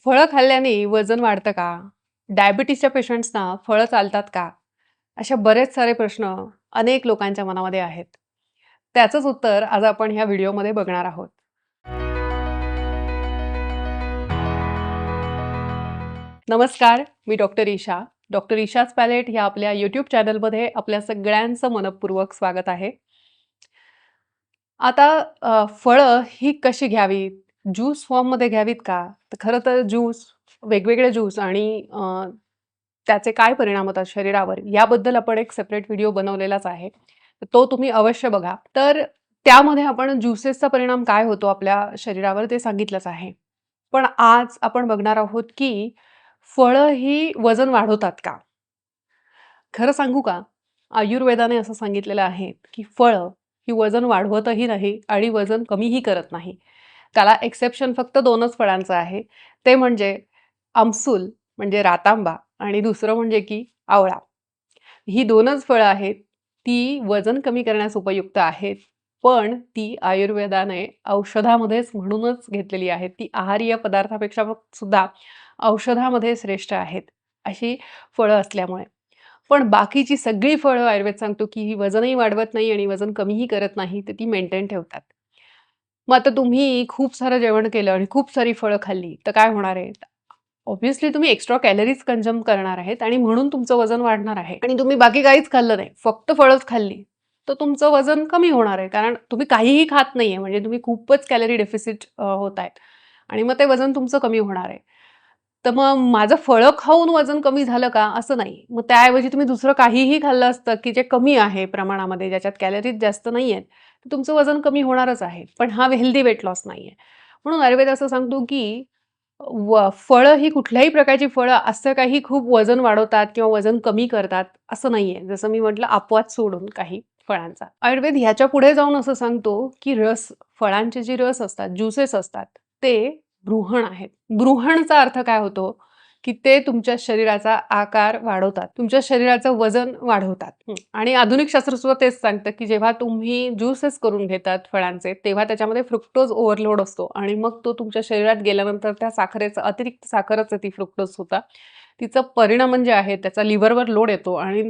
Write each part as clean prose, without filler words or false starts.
फळं खाल्ल्याने वजन वाढतं का? डायबिटीसच्या पेशंट्सना फळं चालतात का? असे बरेच सारे प्रश्न अनेक लोकांच्या मनामध्ये आहेत. त्याचंच उत्तर आज आपण ह्या व्हिडिओमध्ये बघणार आहोत. नमस्कार, मी doctor Isha. Doctor Isha's palette ह्या आपल्या यूट्यूब चॅनलमध्ये आपल्या सगळ्यांचं मनःपूर्वक स्वागत आहे. आता फळं ही कशी घ्यावीत? ज्यूस फॉर्ममध्ये घ्यावीत का? तर खरं तर वेगवेगळे ज्यूस आणि त्याचे काय परिणाम होतात शरीरावर याबद्दल आपण एक सेपरेट व्हिडिओ बनवलेलाच आहे. तर तो तुम्ही अवश्य बघा. तर त्यामध्ये आपण ज्युसेसचा परिणाम काय होतो आपल्या शरीरावर ते सांगितलंच आहे. पण आज आपण बघणार आहोत की फळं ही वजन वाढवतात का? खरं सांगू का? आयुर्वेदाने असं सांगितलेलं आहे, की फळं ही वजन वाढवतही नाही आणि वजन कमीही करत नाही. त्याला एक्सेप्शन फक्त 2च फळांचं आहे. ते म्हणजे आमसूल म्हणजे रातांबा आणि दुसरं म्हणजे की आवळा. ही 2च फळं आहेत. ती वजन कमी करण्यास उपयुक्त आहेत. पण ती आयुर्वेदाने औषधामध्येच म्हणूनच घेतलेली आहेत. ती आहारीय पदार्थापेक्षा सुद्धा औषधामध्ये श्रेष्ठ आहेत, अशी फळं असल्यामुळे. पण बाकीची सगळी फळं आयुर्वेद सांगतो, की ही वजनही वाढवत नाही आणि वजन कमीही करत नाही, तर ती मेंटेन ठेवतात. मग आता तुम्ही खूप सारं जेवण केलं आणि खूप सारी फळं खाल्ली, तर काय होणार आहे? ऑब्व्हियसली तुम्ही एक्स्ट्रा कॅलरीज कंझ्युम करणार आहेत आणि म्हणून तुमचं वजन वाढणार आहे. आणि तुम्ही बाकी काहीच खाल्लं नाही, फक्त फळंच खाल्ली, तर तुमचं वजन कमी होणार आहे. कारण तुम्ही काहीही खात नाहीये, म्हणजे तुम्ही खूपच कॅलरी डेफिसिट होत आहेत आणि मग ते वजन तुमचं कमी होणार आहे. तर मग माझं फळं खाऊन वजन कमी झालं का? असं नाही. मग त्याऐवजी तुम्ही दुसरं काहीही खाल्लं असतं, की जे कमी आहे प्रमाणामध्ये, ज्याच्यात कॅलरीज जास्त नाहीयेत, तर तुमचं वजन कमी होणारच आहे. पण हा हेल्दी वेट लॉस नाहीये. म्हणून आयुर्वेद असं सांगतो, की फळं ही कुठल्याही प्रकारची फळं असं काही खूप वजन वाढवतात किंवा वजन कमी करतात, असं नाहीये. जसं मी म्हटलं अपवाद सोडून काही फळांचा. आयुर्वेद ह्याच्या पुढे जाऊन असं सांगतो, की फळांचे जे रस असतात, ज्युसेस असतात, ते ब्रूहण आहेत. ब्रूहणचा अर्थ काय होतो, की ते तुमच्या शरीराचा आकार वाढवतात. तुमच्या शरीराचं वजन वाढवतात. आणि आधुनिक शास्त्रसुद्धा तेच सांगतं, की जेव्हा तुम्ही ज्यूसेस करून घेतात फळांचे, तेव्हा त्याच्यामध्ये फ्रुक्टोज ओव्हरलोड असतो आणि मग तो तुमच्या शरीरात गेल्यानंतर त्या साखरेचं अतिरिक्त साखरच आहे ती फ्रुक्टोज सुद्धा. तिचा परिणाम जे आहे त्याचा लिव्हरवर लोड येतो आणि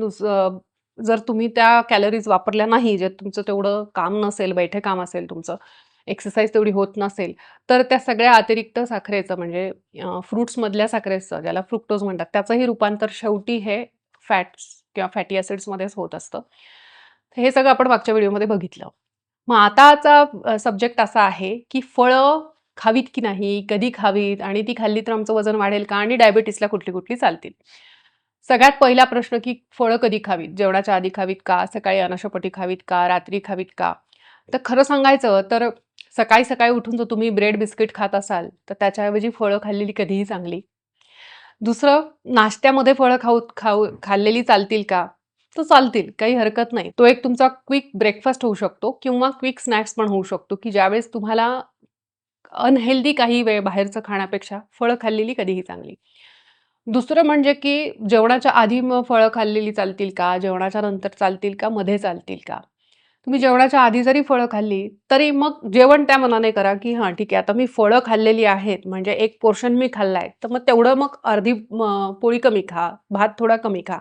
जर तुम्ही त्या कॅलरीज वापरल्या नाही, जे तुमचं तेवढं काम नसेल, बैठे काम असेल तुमचं, एक्सरसाइज तेवढी होत नसेल, तर त्या सगळ्या अतिरिक्त साखरेचं म्हणजे फ्रुट्समधल्या साखरेचं, ज्याला फ्रुक्टोज म्हणतात, त्याचंही रूपांतर शेवटी हे फॅट्स किंवा फॅटी ॲसिड्समध्येच होत असतं. हे सगळं आपण मागच्या व्हिडिओमध्ये बघितलं. मग आताचा सब्जेक्ट असा आहे, की फळं खावीत की नाही? कधी खावीत? आणि ती खाल्ली तर आमचं वजन वाढेल का? आणि डायबिटीसला कुठली-कुठली चालतील? सगळ्यात पहिला प्रश्न, की फळं कधी खावीत? जेवणाच्या आधी खावीत का? सकाळी अनाशपोटी खावीत का? रात्री खावीत का? तर खरं सांगायचं तर सकाळी-सकाळी उठून जर तुम्ही ब्रेड बिस्किट खात असाल, तर त्याच्याऐवजी फळं खाल्लेली कधीही चांगली. दुसरं, नाश्त्यामध्ये फळं खाल्लेली चालतील का? तर चालतील, काही हरकत नाही. तो एक तुमचा क्विक ब्रेकफास्ट होऊ शकतो किंवा क्विक स्नॅक्स पण होऊ शकतो, की ज्यावेळेस तुम्हाला अनहेल्दी काही वेळ बाहेरचं खाण्यापेक्षा फळं खाल्लेली कधीही चांगली. दुसरं म्हणजे की जेवणाच्या आधी मग फळं खाल्लेली चालतील का? जेवणाच्या नंतर चालतील का? मध्ये चालतील का? तुम्ही जेवणाच्या आधी जरी फळं खाल्ली, तरी मग जेवण त्या मनाने करा, की हां, ठीक आहे, आता मी फळं खाल्लेली आहेत, म्हणजे एक पोर्शन मी खाल्लाय, तर मग तेवढं मग अर्धी पोळी कमी खा, भात थोडा कमी खा.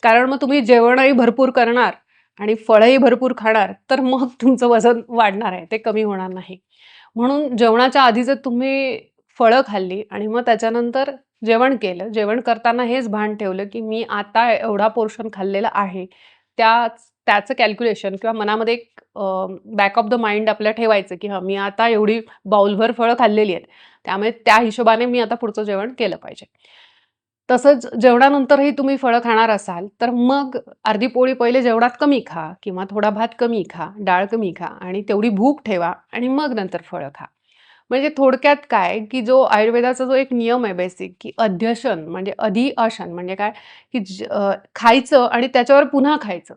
कारण मग तुम्ही जेवणही भरपूर करणार आणि फळंही भरपूर खाणार, तर मग तुमचं वजन वाढणार आहे, ते कमी होणार नाही. म्हणून जेवणाच्या आधी जर तुम्ही फळं खाल्ली आणि मग त्याच्यानंतर जेवण केलं. जेवण करताना हेच भान ठेवलं, की मी आता एवढा पोर्शन खाल्लेला आहे. त्याचं कॅल्क्युलेशन किंवा मनामध्ये एक बॅक ऑफ द माइंड आपल्या ठेवायचं, की हां, मी आता एवढी बाउलभर फळं खाल्लेली आहेत. त्यामुळे त्या हिशोबाने मी आता पुढचं जेवण केलं पाहिजे. तसंच जेवणानंतरही तुम्ही फळं खाणार असाल, तर मग अर्धी पोळी पहिले जेवणात कमी खा किंवा थोडा भात कमी खा, डाळ कमी खा आणि तेवढी भूक ठेवा आणि मग नंतर फळं खा. म्हणजे थोडक्यात काय, की जो आयुर्वेदाचा जो एक नियम आहे बेसिक, की अध्यशन म्हणजे अधिअशन म्हणजे काय, की खायचं आणि त्याच्यावर पुन्हा खायचं.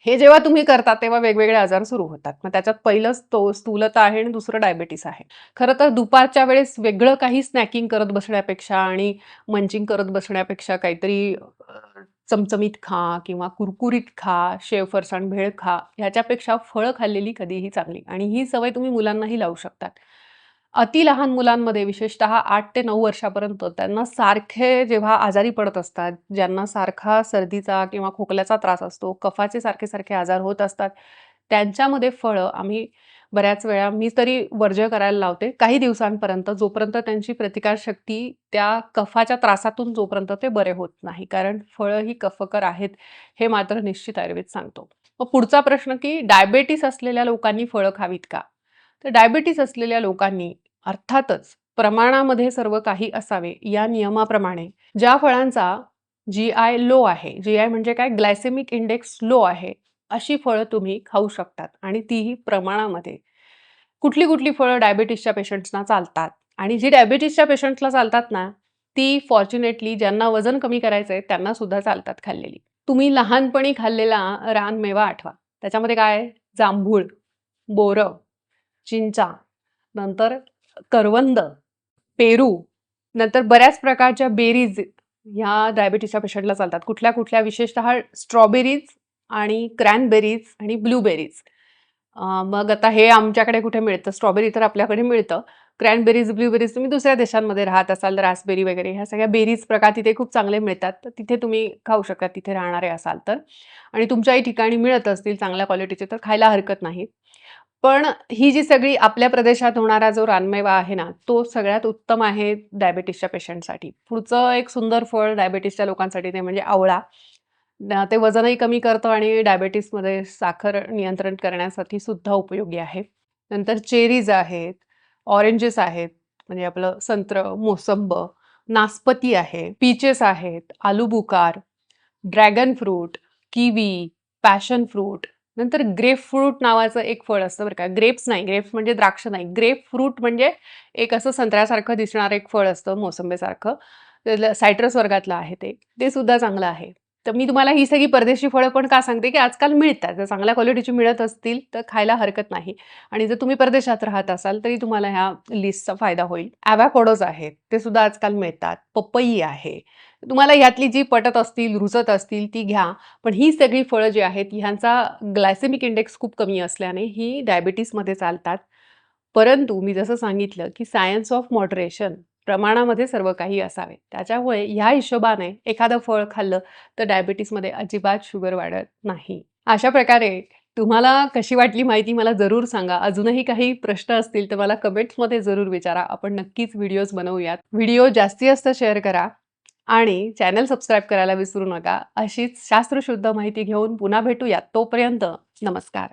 हे जेव्हा तुम्ही करता तेव्हा वेगवेगळे आजार सुरू होतात. मग त्याच्यात पहिलंच तो स्थूलता आहे आणि दुसरं डायबिटीस आहे. खरं तर दुपारच्या वेळेस वेगळं काही स्नॅकिंग करत बसण्यापेक्षा आणि मंचिंग करत बसण्यापेक्षा काहीतरी चमचमीत खा किंवा कुरकुरीत खा, शेव फरसाण भेळ खा, ह्याच्यापेक्षा फळं खाल्लेली कधीही चांगली आणि ही सवय तुम्ही मुलांनाही लावू शकतात. अति लहान मुलांमध्ये विशेषतः 8 ते 9 वर्षापर्यंत त्यांना सारखे जेव्हा आजारी पडत असतात, ज्यांना सारखा सर्दीचा किंवा खोकल्याचा त्रास असतो, कफाचे सारखे-सारखे आजार होत असतात, त्यांच्यामध्ये फळं आम्ही बऱ्याच वेळा मी तरी वर्ज्य करायला लावते काही दिवसांपर्यंत, जोपर्यंत त्यांची प्रतिकारशक्ती त्या कफाच्या त्रासातून जोपर्यंत ते बरे होत नाही. कारण फळं ही कफकर आहेत, हे मात्र निश्चित आयुर्वेद सांगतो. मग पुढचा प्रश्न की डायबिटीस असलेल्या लोकांनी फळं खावीत का? तर डायबिटीस असलेल्या लोकांनी अर्थातच प्रमाणामध्ये सर्व काही असावे या नियमाप्रमाणे ज्या फळांचा जी-आय लो आहे, जी-आय म्हणजे काय ग्लायसेमिक इंडेक्स लो आहे, अशी फळं तुम्ही खाऊ शकतात आणि तीही प्रमाणामध्ये. कुठली-कुठली फळं डायबिटीसच्या पेशंट्सना चालतात आणि जी डायबिटीसच्या पेशंट्सला चालतात ना, ती फॉर्च्युनेटली ज्यांना वजन कमी करायचंय त्यांना सुद्धा चालतात खाल्लेली. तुम्ही लहानपणी खाल्लेला रानमेवा आठवा. त्याच्यामध्ये काय आहे? जांभूळ, बोरं, चिंचा, नंतर करवंद, पेरू, नंतर बऱ्याच प्रकारच्या बेरीज ह्या डायबिटीसच्या पेशंटला चालतात. कुठल्या-कुठल्या विशेषतः स्ट्रॉबेरीज आणि क्रॅनबेरीज आणि ब्लूबेरीज. मग आता हे आमच्याकडे कुठे मिळतं? स्ट्रॉबेरी तर आपल्याकडे मिळतं. क्रॅनबेरीज, ब्लूबेरीज तुम्ही दुसऱ्या देशांमध्ये राहत असाल, तर रास्पबेरी वगैरे ह्या सगळ्या बेरीज प्रकार तिथे खूप चांगले मिळतात. तर तिथे तुम्ही खाऊ शकता, तिथे राहणारे असाल तर. आणि तुमच्याही ठिकाणी मिळत असतील चांगल्या क्वालिटीचे तर खायला हरकत नाही. पण ही जी सगळी आपल्या प्रदेशात होणारा जो रानमेवा आहे ना, तो सगळ्यात उत्तम आहे डायबिटीसच्या पेशंटसाठी. पुढचं एक सुंदर फळ डायबिटीसच्या लोकांसाठी ते म्हणजे आवळा. ते वजनही कमी करतं आणि डायबिटीसमध्ये साखर नियंत्रण करण्यासाठी सुद्धा उपयोगी आहे. नंतर चेरीज आहेत, ऑरेंजेस आहेत, म्हणजे आपलं संत्रं, मोसंब, नासपती आहे, पीचेस आहेत, आलूबुखार, dragon fruit, kiwi, passion fruit, नंतर ग्रेप फ्रूट नावाचं एक फळ असतं बरं का. ग्रेप्स नाही, ग्रेप्स म्हणजे द्राक्ष नाही. ग्रेप फ्रूट म्हणजे एक असं संत्र्यासारखं दिसणारं एक फळ असतं मोसंबीसारखं. सायट्रस वर्गातलं आहे ते. ते सुद्धा चांगलं आहे. तर मी तुम्हाला ही सगळी परदेशी फळं पण का सांगते, की आजकाल मिळतात. जर चांगल्या क्वालिटीची मिळत असतील, तर खायला हरकत नाही. आणि जर तुम्ही परदेशात राहत असाल, तरी तुम्हाला ह्या लिस्टचा फायदा होईल. ॲव्होकाडोज आहेत, ते सुद्धा आजकाल मिळतात. पपई आहे. तुम्हाला ह्यातली जी पटत असतील, रुचत असतील ती घ्या. पण ही सगळी फळं जी आहेत, ह्यांचा ग्लायसेमिक इंडेक्स खूप कमी असल्याने ही डायबिटीसमध्ये चालतात. परंतु मी जसं सांगितलं, की सायन्स ऑफ मॉडरेशन प्रमाणामध्ये सर्व काही असावे. त्याच्यामुळे ह्या हिशोबाने एखादं फळ खाल्लं तर डायबिटीसमध्ये अजिबात शुगर वाढत नाही. अशा प्रकारे तुम्हाला कशी वाटली माहिती मला जरूर सांगा. अजूनही काही प्रश्न असतील तर मला कमेंट्समध्ये जरूर विचारा. आपण नक्कीच व्हिडिओज बनवूयात. व्हिडिओ जास्तीत जास्त शेअर करा आणि चॅनल सबस्क्राईब करायला विसरू नका. अशीच शास्त्रशुद्ध माहिती घेऊन पुन्हा भेटूयात. तोपर्यंत नमस्कार.